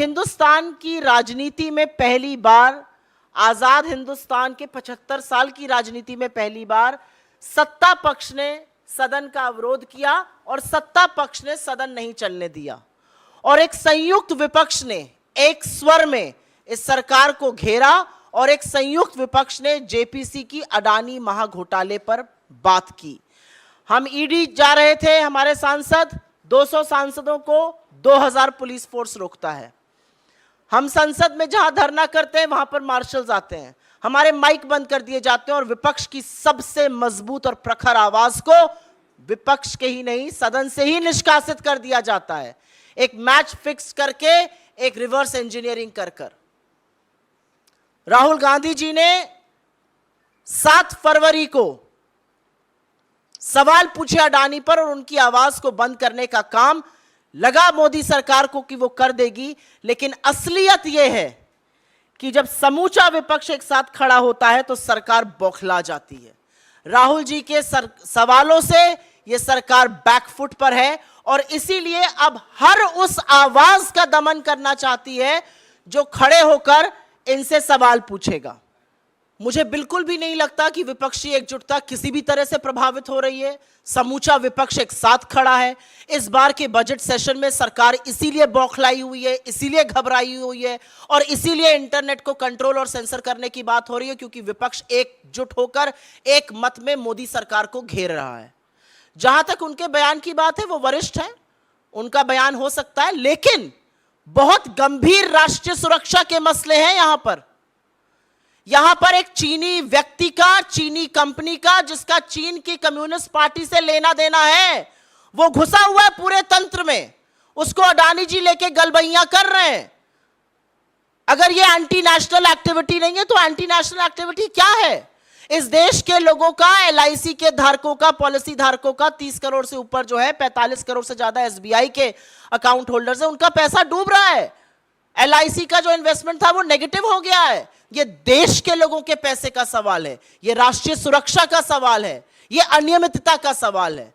हिंदुस्तान की राजनीति में पहली बार, आजाद हिंदुस्तान के 75 साल की राजनीति में पहली बार सत्ता पक्ष ने सदन का अवरोध किया और सत्ता पक्ष ने सदन नहीं चलने दिया और एक संयुक्त विपक्ष ने एक स्वर में इस सरकार को घेरा और एक संयुक्त विपक्ष ने जेपीसी की अडानी महाघोटाले पर बात की। हम ईडी जा रहे थे, हमारे सांसद 200 सांसदों को 2000 पुलिस फोर्स रोकता है। हम संसद में जहां धरना करते हैं वहां पर मार्शल्स आते हैं, हमारे माइक बंद कर दिए जाते हैं और विपक्ष की सबसे मजबूत और प्रखर आवाज को विपक्ष के ही नहीं सदन से ही निष्कासित कर दिया जाता है, एक मैच फिक्स करके, एक रिवर्स इंजीनियरिंग कर कर। राहुल गांधी जी ने 7 फरवरी को सवाल पूछे अडानी पर और उनकी आवाज को बंद करने का काम लगा मोदी सरकार को कि वो कर देगी, लेकिन असलियत यह है कि जब समूचा विपक्ष एक साथ खड़ा होता है तो सरकार बौखला जाती है। राहुल जी के सवालों से यह सरकार बैकफुट पर है और इसीलिए अब हर उस आवाज का दमन करना चाहती है जो खड़े होकर इनसे सवाल पूछेगा। मुझे बिल्कुल भी नहीं लगता कि विपक्षी एकजुटता किसी भी तरह से प्रभावित हो रही है। समूचा विपक्ष एक साथ खड़ा है। इस बार के बजट सेशन में सरकार इसीलिए बौखलाई हुई है, इसीलिए घबराई हुई है और इसीलिए इंटरनेट को कंट्रोल और सेंसर करने की बात हो रही है, क्योंकि विपक्ष एकजुट होकर एक मत में मोदी सरकार को घेर रहा है। जहां तक उनके बयान की बात है, वो वरिष्ठ है, उनका बयान हो सकता है, लेकिन बहुत गंभीर राष्ट्रीय सुरक्षा के मसले हैं यहां पर एक चीनी व्यक्ति का, चीनी कंपनी का, जिसका चीन की कम्युनिस्ट पार्टी से लेना देना है, वो घुसा हुआ है पूरे तंत्र में, उसको अडानी जी लेके गलबैया कर रहे हैं। अगर ये एंटी नेशनल एक्टिविटी नहीं है तो एंटी नेशनल एक्टिविटी क्या है? इस देश के लोगों का, एलआईसी के धारकों का, पॉलिसी धारकों का 30 करोड़ से ऊपर जो है, 45 करोड़ से ज्यादा एसबीआई के अकाउंट होल्डर्स है, उनका पैसा डूब रहा है। एलआईसी का जो इन्वेस्टमेंट था वो नेगेटिव हो गया है। ये देश के लोगों के पैसे का सवाल है, ये राष्ट्रीय सुरक्षा का सवाल है, ये अनियमितता का सवाल है।